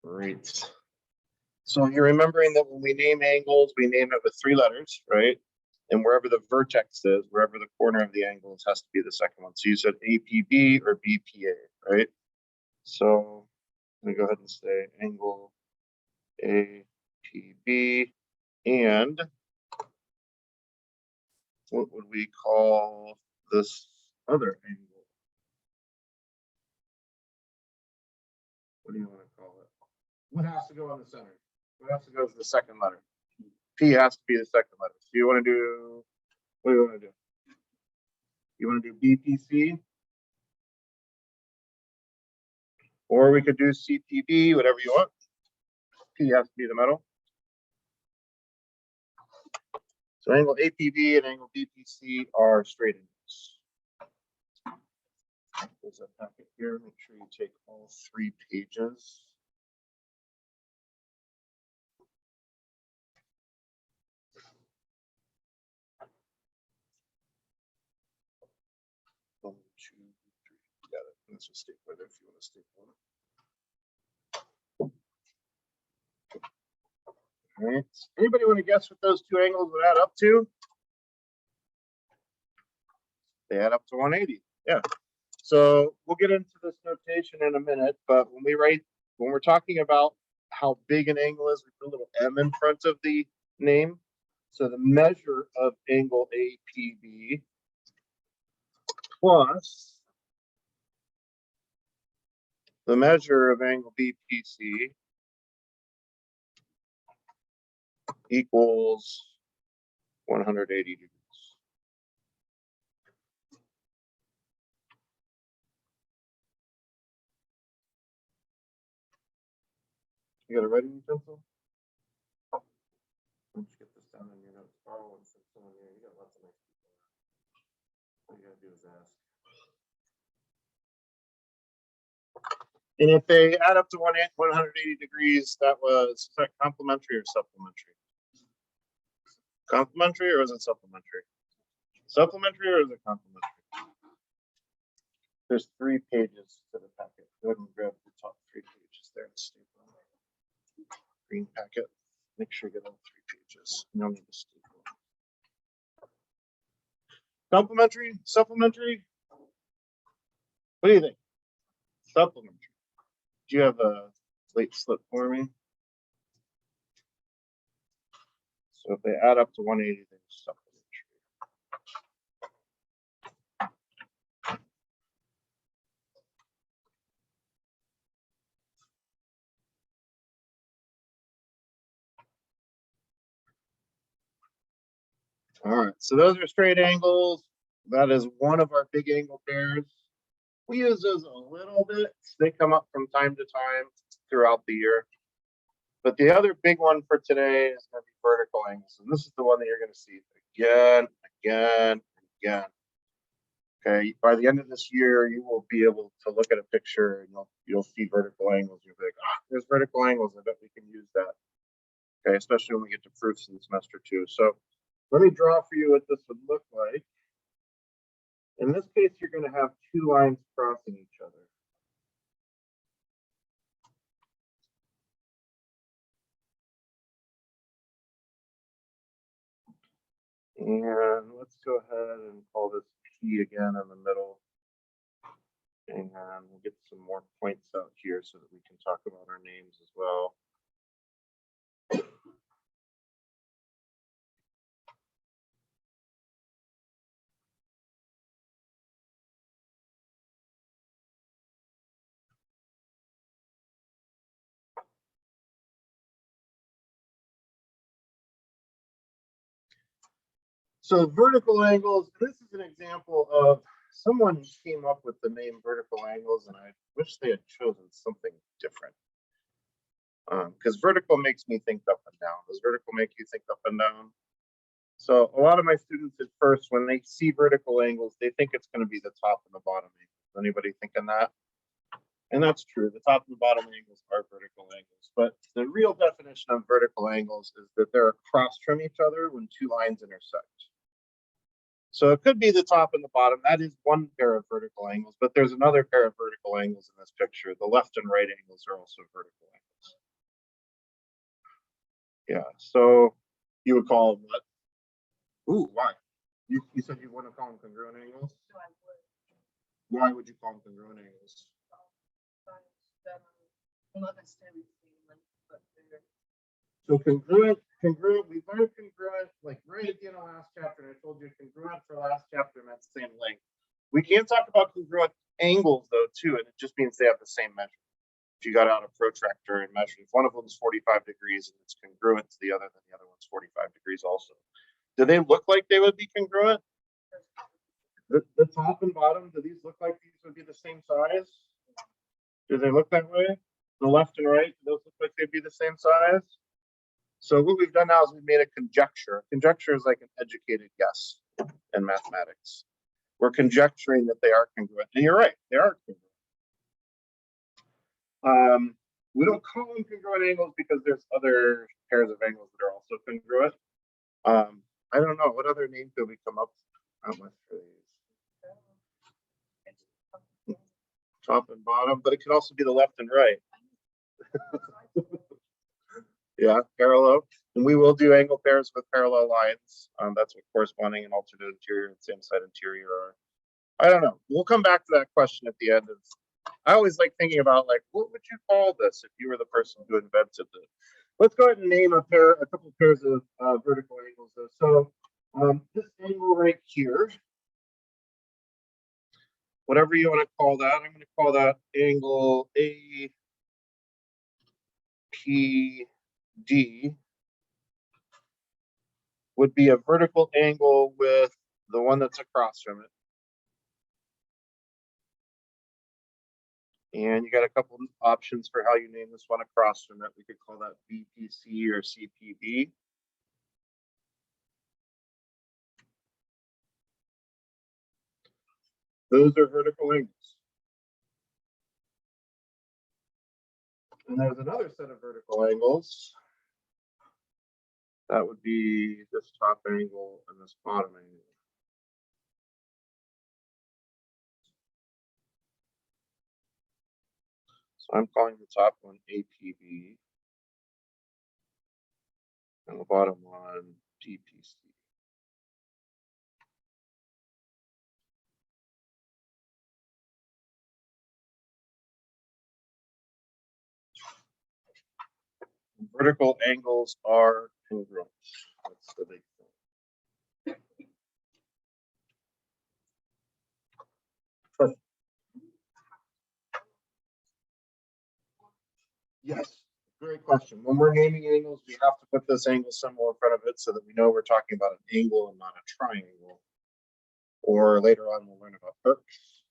Great. So you're remembering that when we name angles, we name it with 3 letters, right? And wherever the vertex is, wherever the corner of the angle is, has to be the second one. So you said APB or BPA, right? So let me go ahead and say angle APB, and what would we call this other angle? What do you want to call it? What has to go on the center? What has to go as the second letter? P has to be the second letter. So you want to do, what do you want to do? You want to do BPC? Or we could do CPB, whatever you want. P has to be the middle. So angle APB and angle BPC are straight angles. There's a packet here. Make sure you take all 3 pages. One, two, three. Got it. Let's just staple it if you want to staple it. All right. Anybody want to guess what those 2 angles would add up to? They add up to 180. Yeah. So we'll get into this notation in a minute, but when we're talking about how big an angle is, we put a little m in front of the name. So the measure of angle APB plus the measure of angle BPC equals 180 degrees. You got a writing utensil? Let's get this down in your notes. Oh, and someone here. You got lots of nice people. All you gotta do is ask. And if they add up to 180 degrees, that was complementary or supplementary? Complementary or is it supplementary? Supplementary or is it complementary? There's 3 pages to the packet. Go ahead and grab the top 3 pages there and staple them. Green packet. Make sure you get all 3 pages. You don't need to staple. Complementary, supplementary. What do you think? Supplementary. Do you have a slate slip for me? So if they add up to 180, then supplementary. All right, so those are straight angles. That is one of our big angle pairs. We use those a little bit. They come up from time to time throughout the year. But the other big one for today is going to be vertical angles. And this is the one that you're going to see again, again, again. Okay, by the end of this year, you will be able to look at a picture and you'll see vertical angles. You'll be like, there's vertical angles. I bet we can use that. Okay, especially when we get to proofs in semester 2. So let me draw for you what this would look like. In this case, you're going to have 2 lines crossing each other. And let's go ahead and call this P again in the middle. And we'll get some more points out here so that we can talk about our names as well. So vertical angles, this is an example of someone came up with the name vertical angles, and I wish they had chosen something different. Because vertical makes me think up and down. Does vertical make you think up and down? So a lot of my students at first, when they see vertical angles, they think it's going to be the top and the bottom angles. Anybody thinking that? And that's true. The top and the bottom angles are vertical angles. But the real definition of vertical angles is that they're across from each other when 2 lines intersect. So it could be the top and the bottom. That is one pair of vertical angles, but there's another pair of vertical angles in this picture. The left and right angles are also vertical angles. Yeah, so you would call them what? Ooh, why? You said you want to call them congruent angles? Why would you call them congruent angles? So congruent, we learned congruent like right at the end of last chapter. And I told you congruent for last chapter meant the same length. We can't talk about congruent angles though too, and it just means they have the same measure. If you got out a protractor and measured, if one of them is 45 degrees and it's congruent to the other, then the other one's 45 degrees also. Do they look like they would be congruent? The top and bottom, do these look like these would be the same size? Do they look that way? The left and right, do those look like they'd be the same size? So what we've done now is we've made a conjecture. Conjecture is like an educated guess in mathematics. We're conjecturing that they are congruent. And you're right, they are congruent. We don't call them congruent angles because there's other pairs of angles that are also congruent. I don't know, what other name could we come up with? Not much for these. Top and bottom, but it could also be the left and right. Yeah, parallel. And we will do angle pairs with parallel lines. That's what corresponding and alternate interior and same side interior are. I don't know. We'll come back to that question at the end of. I always like thinking about like, what would you call this if you were the person who invented it? Let's go ahead and name a couple pairs of vertical angles. So this angle right here, whatever you want to call that, I'm going to call that angle APD. Would be a vertical angle with the one that's across from it. And you got a couple of options for how you name this one across from it. We could call that BPC or CPB. Those are vertical angles. And there's another set of vertical angles. That would be this top angle and this bottom angle. So I'm calling the top one APB and the bottom one DPC. Vertical angles are congruent. That's the big thing. Yes, great question. When we're naming angles, we have to put this angle symbol in front of it so that we know we're talking about an angle and not a triangle. Or later on, we'll learn about arcs.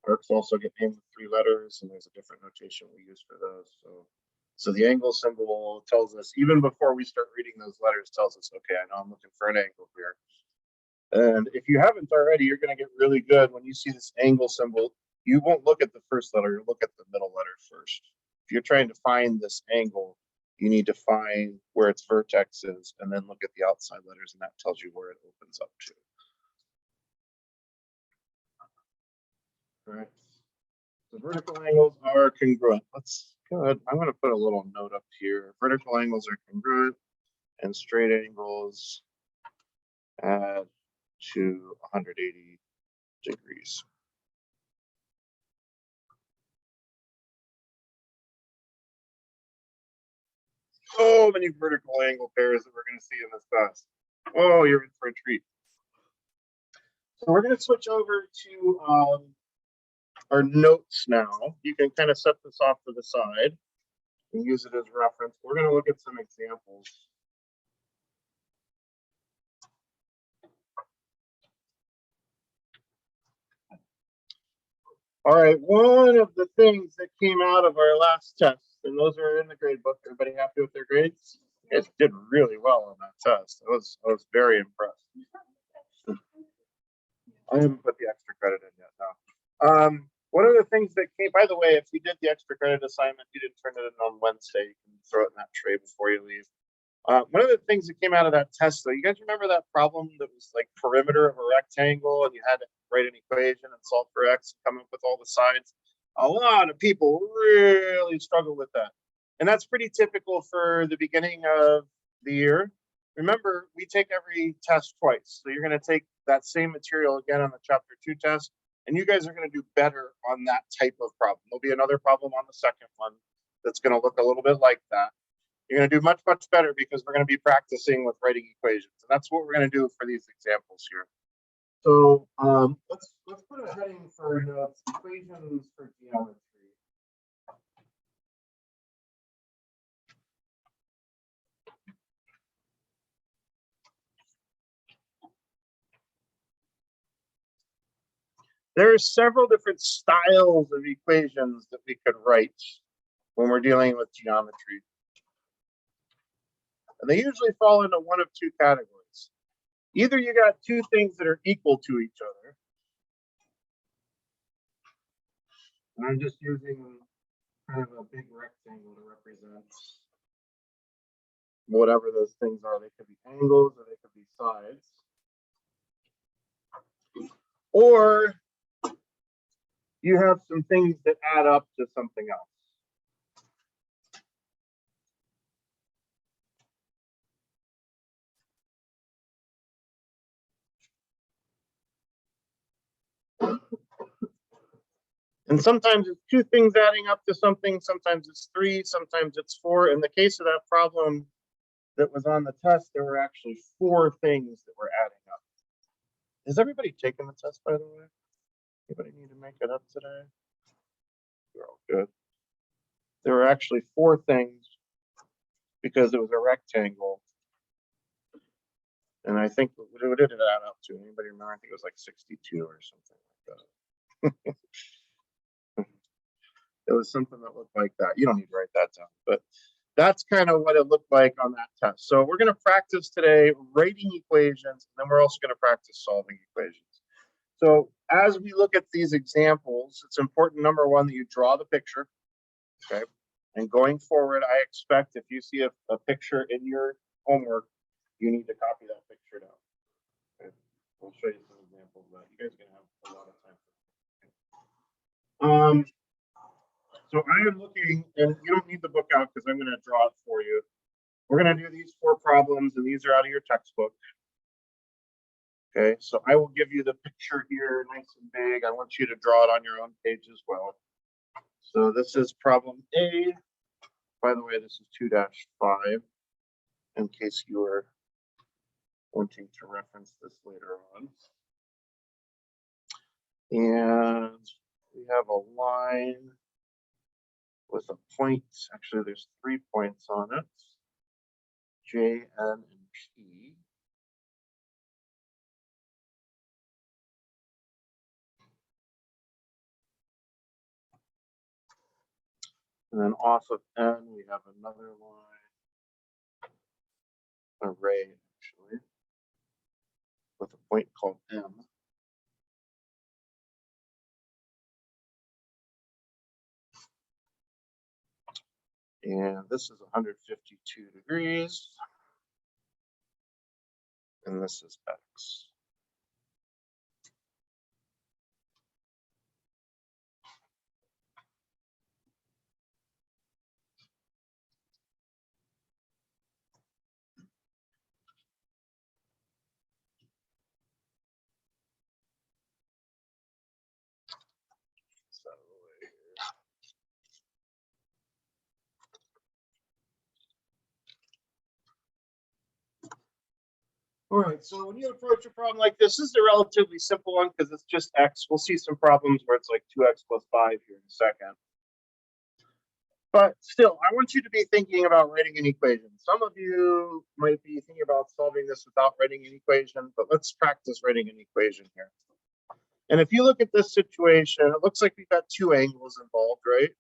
Arcs also get named with 3 letters, and there's a different notation we use for those. So the angle symbol tells us, even before we start reading those letters, tells us, okay, I know I'm looking for an angle here. And if you haven't already, you're going to get really good when you see this angle symbol. You won't look at the first letter, you look at the middle letter first. If you're trying to find this angle, you need to find where its vertex is and then look at the outside letters, and that tells you where it opens up to. All right. So vertical angles are congruent. Let's go ahead. I'm going to put a little note up here. Vertical angles are congruent and straight angles add to 180 degrees. So many vertical angle pairs that we're going to see in this class. Oh, you're in for a treat. So we're going to switch over to our notes now. You can kind of set this off to the side and use it as reference. We're going to look at some examples. All right, one of the things that came out of our last test, and those are in the grade book. Everybody happy with their grades? You guys did really well on that test. I was very impressed. I haven't put the extra credit in yet now. One of the things that came, by the way, if you did the extra credit assignment, you didn't turn it in on Wednesday, you can throw it in that tray before you leave. One of the things that came out of that test, though, you guys remember that problem that was like perimeter of a rectangle and you had to write an equation and solve for x and come up with all the sides? A lot of people really struggle with that. And that's pretty typical for the beginning of the year. Remember, we take every test twice. So you're going to take that same material again on the chapter 2 test, and you guys are going to do better on that type of problem. There'll be another problem on the second one that's going to look a little bit like that. You're going to do much, much better because we're going to be practicing with writing equations. And that's what we're going to do for these examples here. So let's put a heading for equations for geometry. There are several different styles of equations that we could write when we're dealing with geometry. And they usually fall into one of two categories. Either you got two things that are equal to each other. And I'm just using kind of a big rectangle to represent whatever those things are. They could be angles or they could be sides. Or you have some things that add up to something else. And sometimes it's two things adding up to something, sometimes it's three, sometimes it's four. In the case of that problem that was on the test, there were actually four things that were adding up. Has everybody taken the test, by the way? Anybody need to make it up today? You're all good. There were actually four things because it was a rectangle. And I think, what did it add up to? Anybody remember? I think it was like 62 or something like that. It was something that looked like that. You don't need to write that down, but that's kind of what it looked like on that test. So we're going to practice today writing equations, and then we're also going to practice solving equations. So as we look at these examples, it's important, number one, that you draw the picture, okay? And going forward, I expect if you see a picture in your homework, you need to copy that picture down. Okay? I'll show you some examples of that. You guys are going to have a lot of time. So I am looking, and you don't need the book out because I'm going to draw it for you. We're going to do these four problems, and these are out of your textbook. Okay, so I will give you the picture here nice and big. I want you to draw it on your own page as well. So this is problem A. By the way, this is 2-5, in case you are wanting to reference this later on. And we have a line with a point. Actually, there's 3 points on it. J, N, and P. And then off of N, we have another line, array actually, with a point called M. And this is 152 degrees. And this is X. All right, so when you approach a problem like this is a relatively simple one because it's just X. We'll see some problems where it's like 2X plus 5 here in a second. But still, I want you to be thinking about writing an equation. Some of you might be thinking about solving this without writing an equation, but let's practice writing an equation here. And if you look at this situation, it looks like we've got two angles involved, right?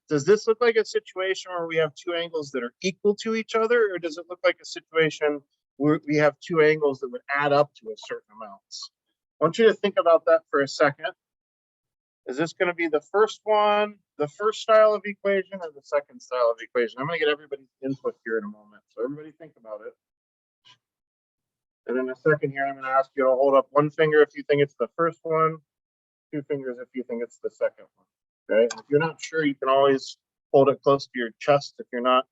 Does this look like a situation where we have two angles that are equal to each other, or does it look like a situation where we have two angles that would add up to a certain amount? I want you to think about that for a second. Is this going to be the first one, the first style of equation, or the second style of equation? I'm going to get everybody's input here in a moment. So everybody think about it. And in a second here, I'm going to ask you to hold up one finger if you think it's the first one, two fingers if you think it's the second one. Okay. And if you're not sure, you can always hold it close to your chest if you're not,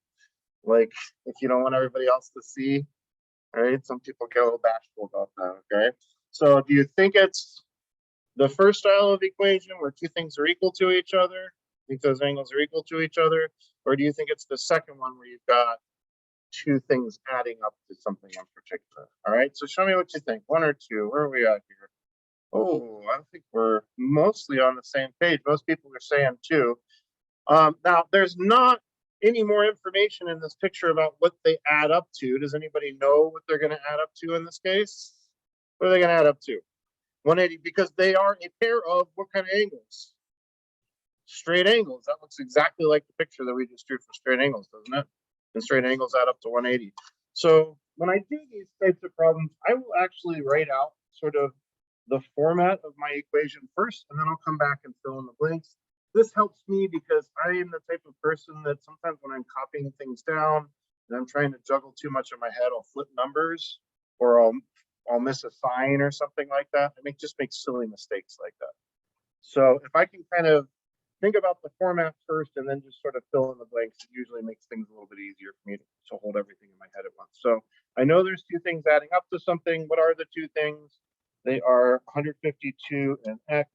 like, if you don't want everybody else to see. All right. Some people get a little bashful about that. Okay. So do you think it's the first style of equation where two things are equal to each other? Think those angles are equal to each other? Or do you think it's the second one where you've got two things adding up to something in particular? All right, so show me what you think. One or two. Where are we at here? Oh, I think we're mostly on the same page. Most people are saying two. Now, there's not any more information in this picture about what they add up to. Does anybody know what they're going to add up to in this case? What are they going to add up to? 180, because they are a pair of what kind of angles? Straight angles. That looks exactly like the picture that we just drew for straight angles, doesn't it? And straight angles add up to 180. So when I do these types of problems, I will actually write out sort of the format of my equation first, and then I'll come back and fill in the blanks. This helps me because I am the type of person that sometimes when I'm copying things down and I'm trying to juggle too much in my head, I'll flip numbers or I'll miss a sign or something like that. I just make silly mistakes like that. So if I can kind of think about the format first and then just sort of fill in the blanks, it usually makes things a little bit easier for me to hold everything in my head at once. So I know there's two things adding up to something. What are the two things? They are 152 and x,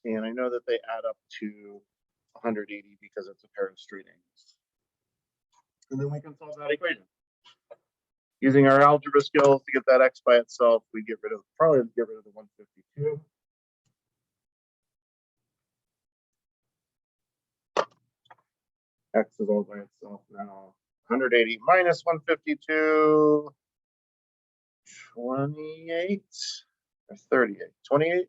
and I know that they add up to 180 because it's a pair of straight angles. And then we can solve that equation. Using our algebra skills to get that x by itself, we probably get rid of the 152. X is all by itself now. 180 minus 152, 28 or 38? 28?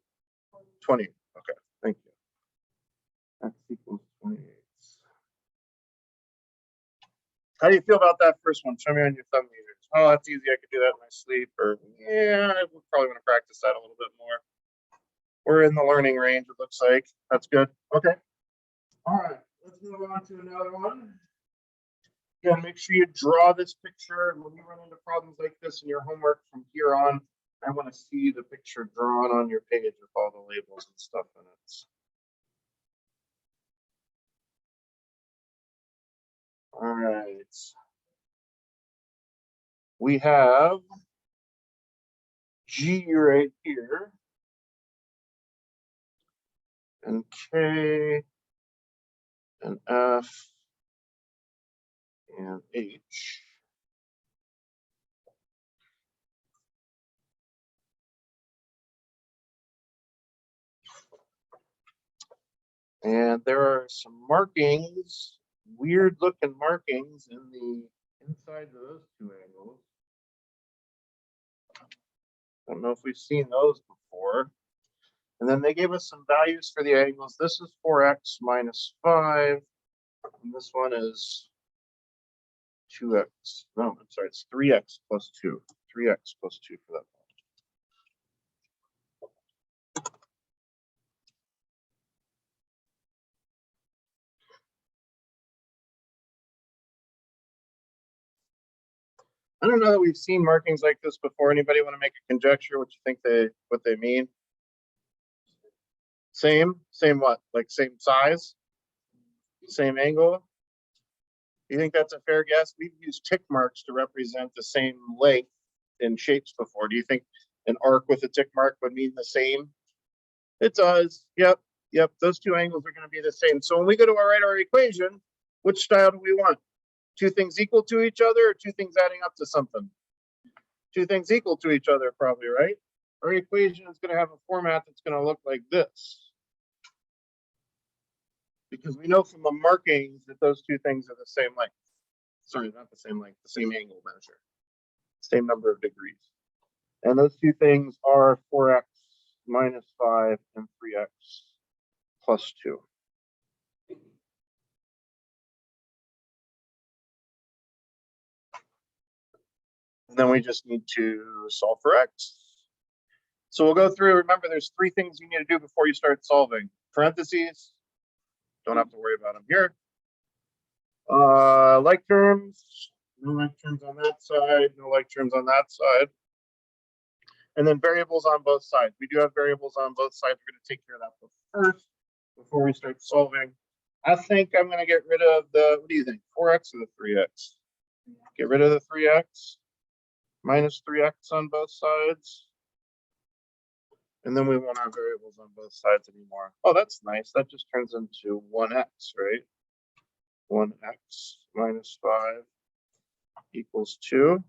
28. Okay, thank you. X equals 28. How do you feel about that first one? Show me on your thumb meters. Oh, that's easy. I could do that in my sleep. Or, yeah, I would probably want to practice that a little bit more. We're in the learning range, it looks like. That's good. Okay. All right. Let's move on to another one. Again, make sure you draw this picture. When you run into problems like this in your homework from here on, I want to see the picture drawn on your page with all the labels and stuff in it. All right. We have G right here, and K, and F, and H. And there are some markings, weird looking markings in the inside of those two angles. I don't know if we've seen those before. And then they gave us some values for the angles. This is 4x minus 5. And this one is 2x. No, I'm sorry, it's 3x plus 2. 3x plus 2 for that one. I don't know that we've seen markings like this before. Anybody want to make a conjecture what you think what they mean? Same what? Like same size? Same angle? You think that's a fair guess? We've used tick marks to represent the same length in shapes before. Do you think an arc with a tick mark would mean the same? It does. Yep. Those two angles are going to be the same. So when we go to write our equation, which style do we want? Two things equal to each other or two things adding up to something? Two things equal to each other, probably, right? Our equation is going to have a format that's going to look like this. Because we know from the markings that those two things are the same length. Sorry, not the same length, the same angle measure. Same number of degrees. And those two things are 4x minus 5 and 3x plus 2. And then we just need to solve for x. So we'll go through, remember there's three things you need to do before you start solving. parentheses. Don't have to worry about them here. Like terms, no like terms on that side, no like terms on that side. And then variables on both sides. We do have variables on both sides. We're going to take care of that first before we start solving. I think I'm going to get rid of the, what do you think, 4x or the 3x? Get rid of the 3x, minus 3x on both sides. And then we won't have variables on both sides anymore. Oh, that's nice. That just turns into 1x, right? 1x minus 5 equals 2.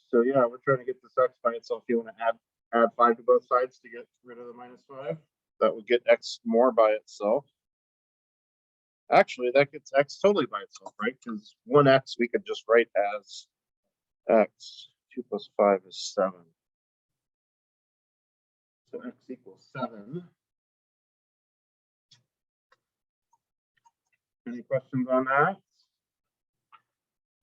So yeah, we're trying to get this x by itself. You want to add 5 to both sides to get rid of the minus 5. That would get x more by itself. Actually, that gets x totally by itself, right? Because 1x we could just write as x. 2 plus 5 is 7. So x equals 7. Any questions on that?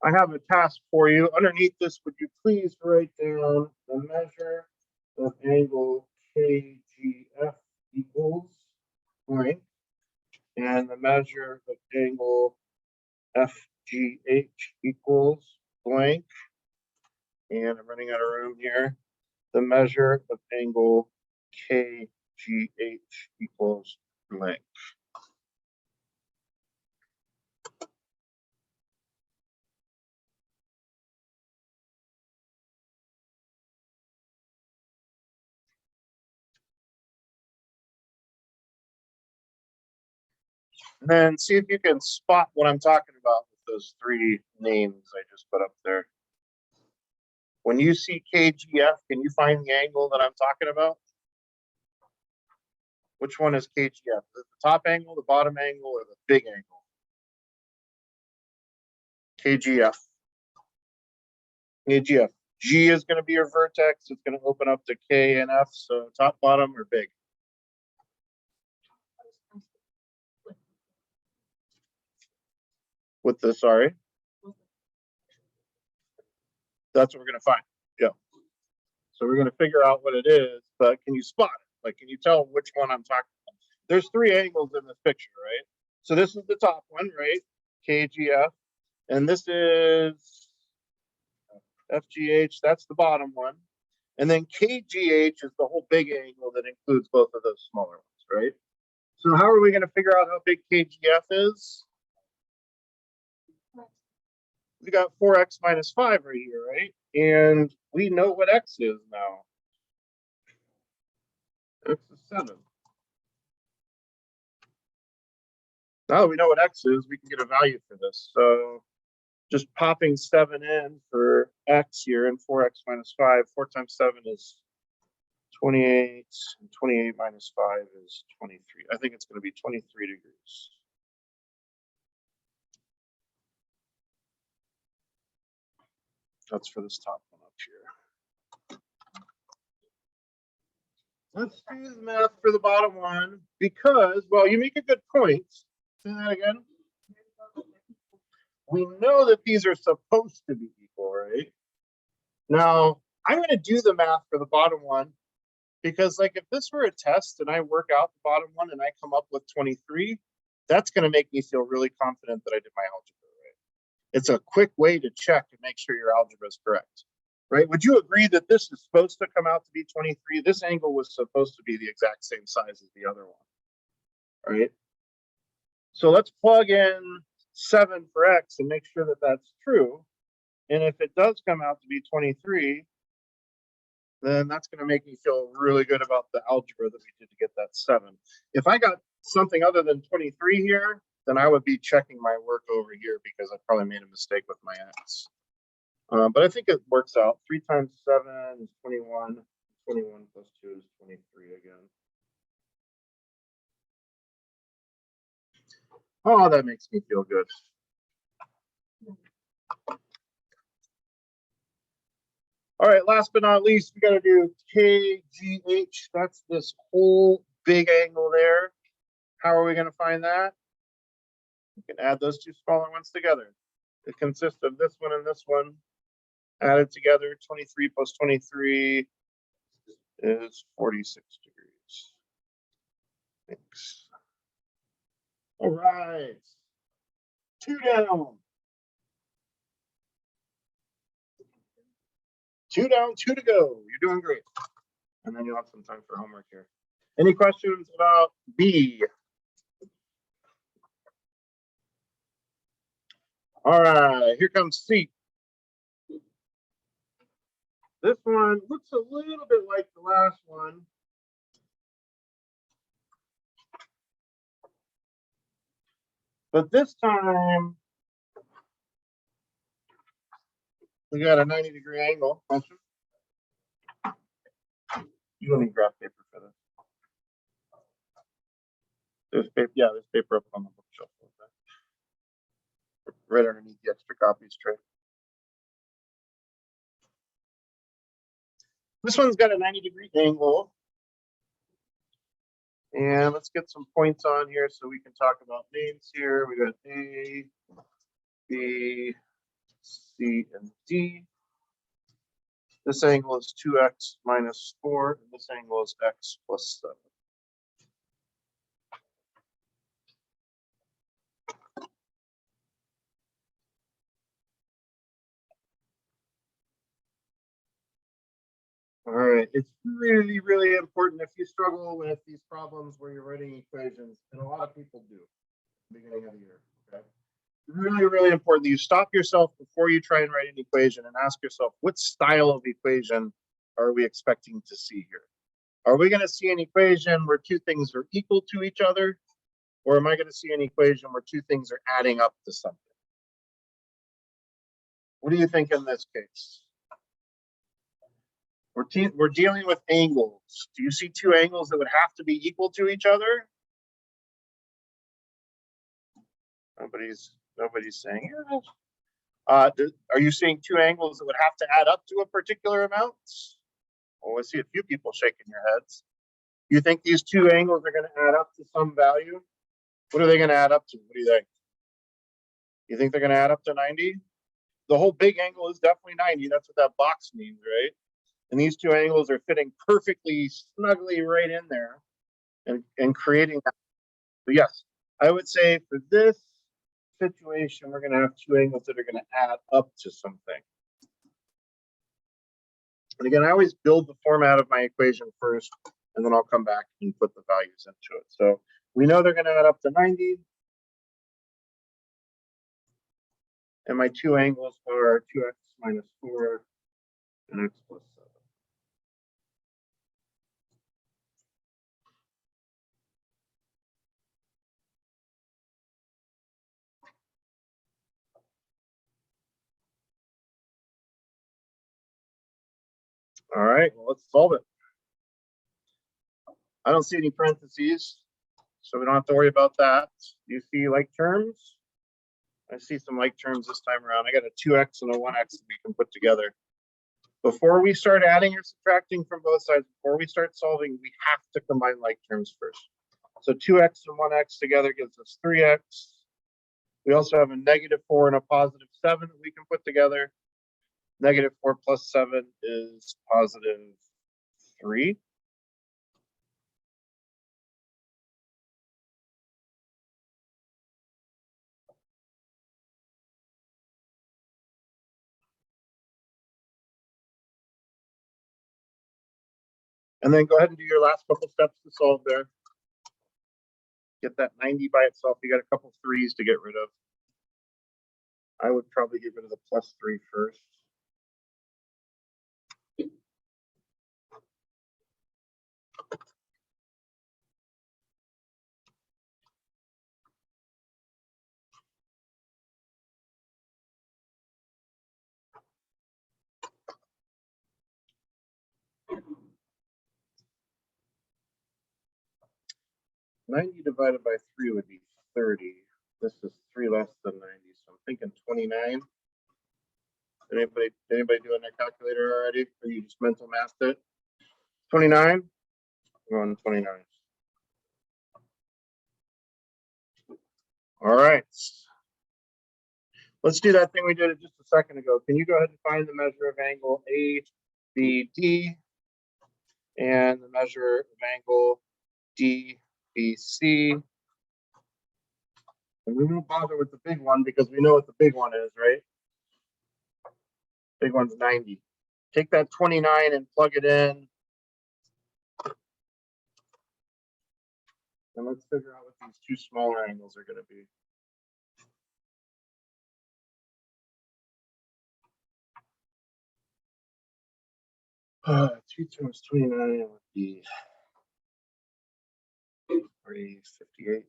I have a task for you. Underneath this, would you please write down the measure of angle KGF equals blank, and the measure of angle FGH equals blank. And I'm running out of room here. The measure of angle KGH equals blank. And then see if you can spot what I'm talking about with those 3 names I just put up there. When you see KGF, can you find the angle that I'm talking about? Which one is KGF? Is it the top angle, the bottom angle, or the big angle? KGF. KGF. G is going to be your vertex. It's going to open up to K and F. So top, bottom, or big? With the, sorry. That's what we're going to find. Yeah. So we're going to figure out what it is, but can you spot it? Like, can you tell which one I'm talking about? There's 3 angles in this picture, right? So this is the top one, right? KGF. And this is FGH. That's the bottom one. And then KGH is the whole big angle that includes both of those smaller ones, right? So how are we going to figure out how big KGF is? We got 4x minus 5 right here, right? And we know what x is now. X is 7. Now that we know what x is, we can get a value for this. So just popping 7 in for x here and 4x minus 5. 4 times 7 is 28. And 28 minus 5 is 23. I think it's going to be 23 degrees. That's for this top one up here. Let's do the math for the bottom one because, well, you make a good point. Say that again. We know that these are supposed to be equal, right? Now, I'm going to do the math for the bottom one because, like, if this were a test and I work out the bottom one and I come up with 23, that's going to make me feel really confident that I did my algebra right. It's a quick way to check and make sure your algebra is correct, right? Would you agree that this is supposed to come out to be 23? This angle was supposed to be the exact same size as the other one, right? So let's plug in 7 for x and make sure that that's true. And if it does come out to be 23, then that's going to make me feel really good about the algebra that we did to get that 7. If I got something other than 23 here, then I would be checking my work over here because I probably made a mistake with my x. But I think it works out. 3 times 7 is 21. 21 plus 2 is 23 again. Oh, that makes me feel good. All right, last but not least, we got to do KGH. That's this whole big angle there. How are we going to find that? We can add those 2 smaller ones together. It consists of this one and this one. Added together, 23 plus 23 is 46 degrees. Thanks. All right. 2 down. 2 down, 2 to go. You're doing great. And then you'll have some time for homework here. Any questions about B? All right, here comes C. This one looks a little bit like the last one. But this time, we got a 90-degree angle. You don't need graph paper for this. There's paper, yeah, there's paper up on the bookshelf. Right underneath the extra copies tray. This one's got a 90-degree angle. And let's get some points on here so we can talk about names here. We got A, B, C, and D. This angle is 2x minus 4, and this angle is x plus 7. All right, it's really, really important if you struggle with these problems where you're writing equations, and a lot of people do at the beginning of the year, okay? Really, really important that you stop yourself before you try and write an equation and ask yourself, what style of equation are we expecting to see here? Are we going to see an equation where two things are equal to each other? Or am I going to see an equation where two things are adding up to something? What do you think in this case? We're dealing with angles. Do you see two angles that would have to be equal to each other? Nobody's saying it. Are you seeing two angles that would have to add up to a particular amount? Oh, I see a few people shaking your heads. You think these two angles are going to add up to some value? What are they going to add up to? What do you think? You think they're going to add up to 90? The whole big angle is definitely 90. That's what that box means, right? And these two angles are fitting perfectly snugly right in there and creating that. But yes, I would say for this situation, we're going to have two angles that are going to add up to something. And again, I always build the format of my equation first, and then I'll come back and put the values into it. So we know they're going to add up to 90. And my two angles are 2x minus 4 and x plus 7. All right, well, let's solve it. I don't see any parentheses, so we don't have to worry about that. Do you see like terms? I see some like terms this time around. I got a 2x and a 1x that we can put together. Before we start adding or subtracting from both sides, before we start solving, we have to combine like terms first. So 2x and 1x together gives us 3x. We also have a -4 and a +7 that we can put together. -4 plus 7 is +3. And then go ahead and do your last couple steps to solve there. Get that 90 by itself. You got a couple 3's to get rid of. I would probably get rid of the +3 first. +90 divided by 3 would be 30. This is 3 less than 90, so I'm thinking 29. Anybody doing their calculator already? Or you just mental mathed it? 29? We're on 29. All right. Let's do that thing we did just a second ago. Can you go ahead and find the measure of angle ABD and the measure of angle DBC? And we won't bother with the big one because we know what the big one is, right? Big one's 90. Take that 29 and plug it in. And let's figure out what these two smaller angles are going to be. Two times 29 would be 358.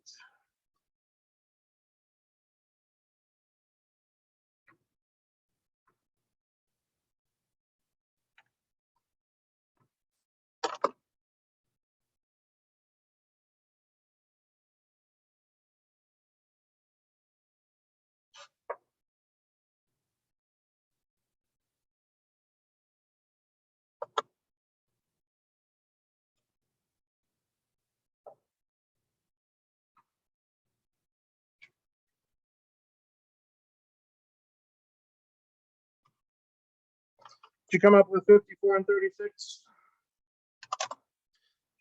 Did you come up with 54 and 36?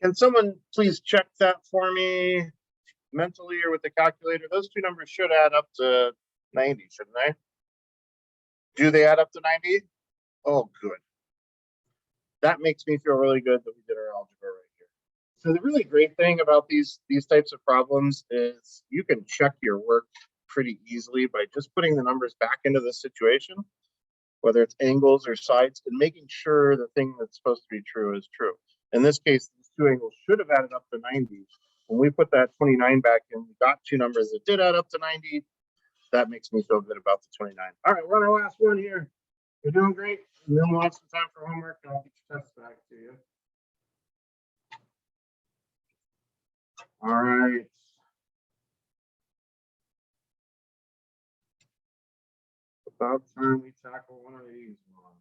Can someone please check that for me mentally or with the calculator? Those two numbers should add up to 90, shouldn't they? Do they add up to 90? Oh, good. That makes me feel really good that we did our algebra right here. So the really great thing about these types of problems is you can check your work pretty easily by just putting the numbers back into the situation, whether it's angles or sides, and making sure the thing that's supposed to be true is true. In this case, these two angles should have added up to 90. When we put that 29 back in, we got two numbers that did add up to 90. That makes me feel good about the 29. All right, we're on our last one here. You're doing great. And then we'll have some time for homework, and I'll get your tests back to you. All right. About time we tackle one of these ones.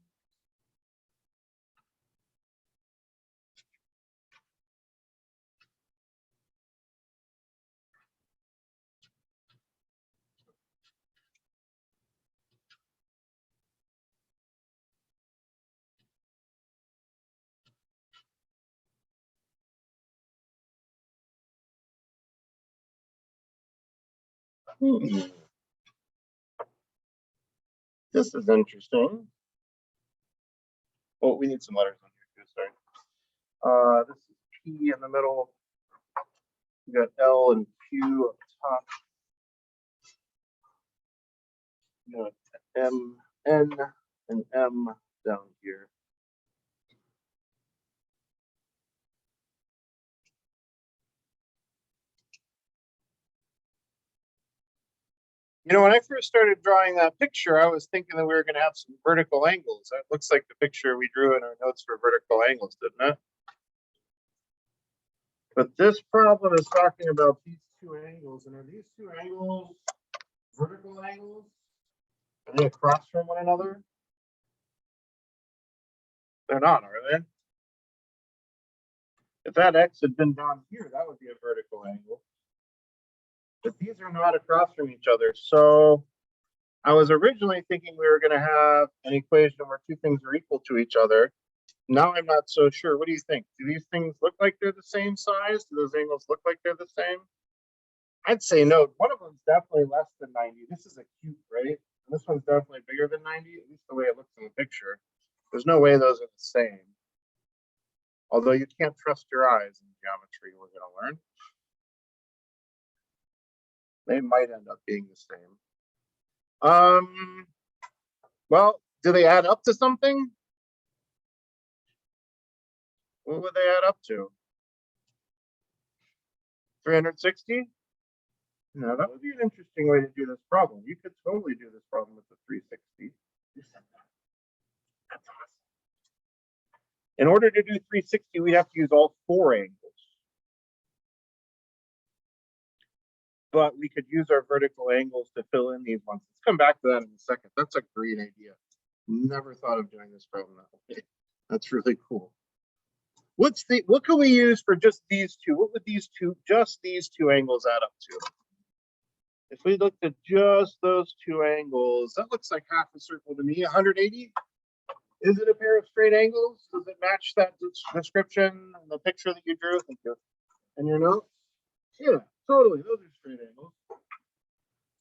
This is interesting. Oh, we need some letters on here too, sorry. This is P in the middle. We got L and Q up top. We got M, N, and M down here. You know, when I first started drawing that picture, I was thinking that we were going to have some vertical angles. That looks like the picture we drew in our notes for vertical angles, didn't it? But this problem is talking about these two angles. And are these two angles vertical angles? Are they across from one another? They're not, are they? If that X had been down here, that would be a vertical angle. But these are not across from each other. So I was originally thinking we were going to have an equation where two things are equal to each other. Now I'm not so sure. What do you think? Do these things look like they're the same size? Do those angles look like they're the same? I'd say no. One of them's definitely less than 90. This is acute, right? And this one's definitely bigger than 90, at least the way it looks in the picture. There's no way those are the same. Although you can't trust your eyes in geometry, we're going to learn. They might end up being the same. Well, do they add up to something? What would they add up to? 360? No, that would be an interesting way to do this problem. You could totally do this problem with the 360. You said that. That's awesome. In order to do 360, we have to use all four angles. But we could use our vertical angles to fill in these ones. Let's come back to that in a second. That's a great idea. Never thought of doing this problem that way. That's really cool. What can we use for just these two? What would just these two angles add up to? If we looked at just those two angles, that looks like half a circle to me. 180. Is it a pair of straight angles? Does it match that description and the picture that you drew? Thank you. And your notes? Yeah, totally. Those are straight angles.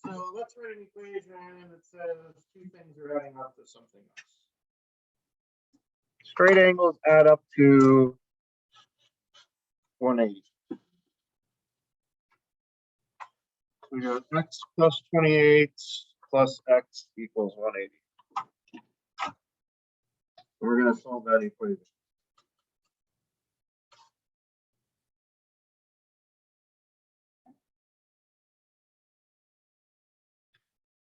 So let's write an equation that says two things are adding up to something else. Straight angles add up to 180. We got x plus 28 plus x equals 180. We're going to solve that equation.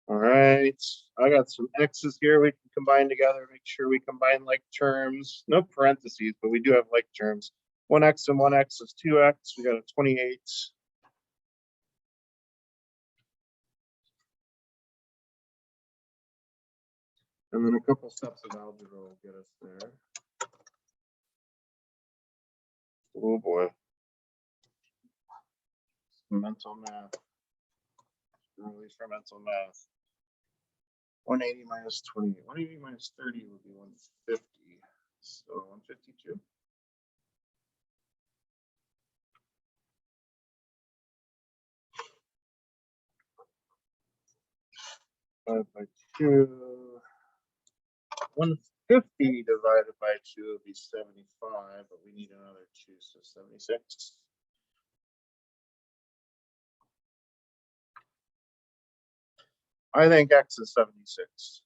All right, I got some x's here we can combine together, make sure we combine like terms. No parentheses, but we do have like terms. 1x and 1x is 2x. We got a 28. And then a couple steps of algebra will get us there. Oh boy. Mental math. Release for mental math. 180 minus 20. 180 minus 30 would be 150. So 152. Divided by 2. 150 divided by 2 would be 75, but we need another 2, so 76. I think x is 76.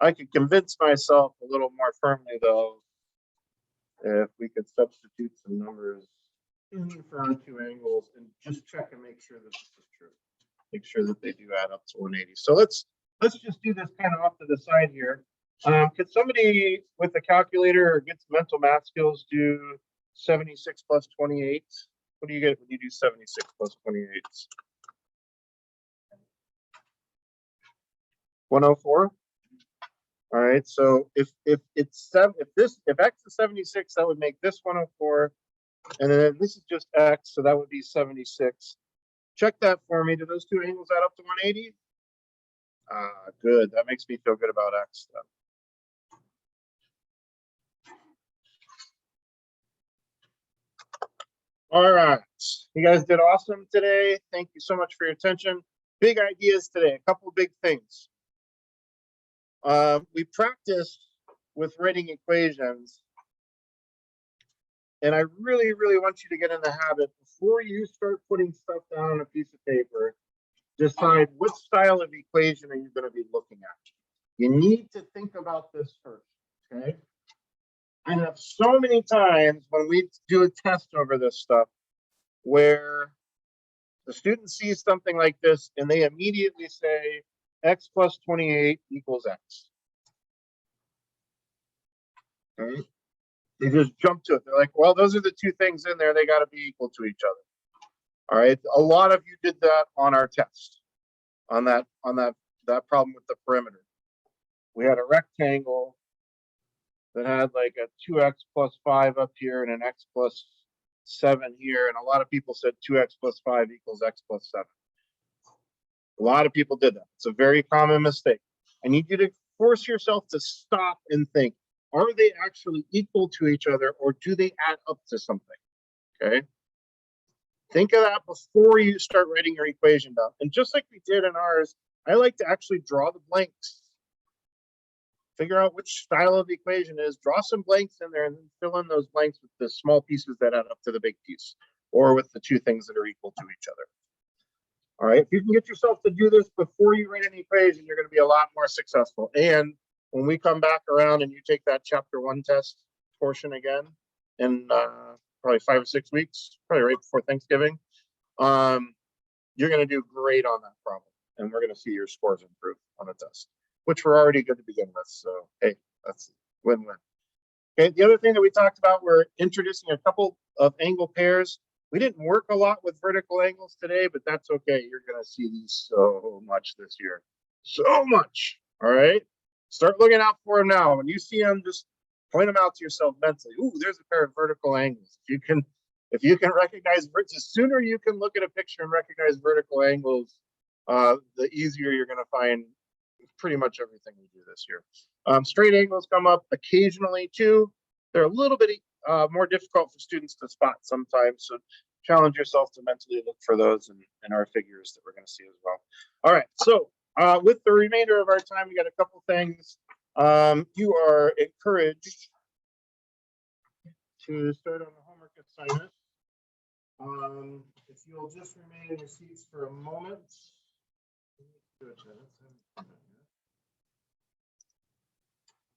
I could convince myself a little more firmly, though, if we could substitute some numbers in for our two angles and just check and make sure that this is true. Make sure that they do add up to 180. So let's just do this kind of off to the side here. Could somebody with a calculator or get some mental math skills do 76 plus 28? What do you get when you do 76 plus 28? 104. All right. So if x is 76, that would make this 104, and then this is just x, so that would be 76. Check that for me. Do those two angles add up to 180? Good. That makes me feel good about x then. All right. You guys did awesome today. Thank you so much for your attention. Big ideas today. A couple of big things. We practiced with writing equations. And I really, really want you to get in the habit before you start putting stuff down on a piece of paper. Decide what style of equation are you going to be looking at. You need to think about this first, okay? I have so many times when we do a test over this stuff where the student sees something like this and they immediately say x plus 28 equals x. Okay? They just jump to it. They're like, well, those are the two things in there. They got to be equal to each other. All right. A lot of you did that on our test, on that problem with the perimeter. We had a rectangle that had like a 2x plus 5 up here and an x plus 7 here. And a lot of people said 2x plus 5 equals x plus 7. A lot of people did that. It's a very common mistake. I need you to force yourself to stop and think, are they actually equal to each other or do they add up to something? Okay. Think of that before you start writing your equation down. And just like we did in ours, I like to actually draw the blanks. Figure out which style of equation is, draw some blanks in there and then fill in those blanks with the small pieces that add up to the big piece or with the two things that are equal to each other. All right, if you can get yourself to do this before you write an equation, you're going to be a lot more successful. And when we come back around and you take that chapter 1 test portion again in probably 5 or 6 weeks, probably right before Thanksgiving, you're going to do great on that problem. And we're going to see your scores improve on the test, which were already good to begin with. So, hey, that's win-win. Okay, the other thing that we talked about, we're introducing a couple of angle pairs. We didn't work a lot with vertical angles today, but that's okay. You're going to see these so much this year. So much. All right. Start looking out for them now. When you see them, just point them out to yourself mentally. Ooh, there's a pair of vertical angles. if you can recognize, the sooner you can look at a picture and recognize vertical angles, the easier you're going to find pretty much everything we do this year. Straight angles come up occasionally too. They're a little bit more difficult for students to spot sometimes. So challenge yourself to mentally look for those in our figures that we're going to see as well. All right, so with the remainder of our time, we got a couple things. You are encouraged to start on the homework assignment. If you'll just remain in your seats for a moment.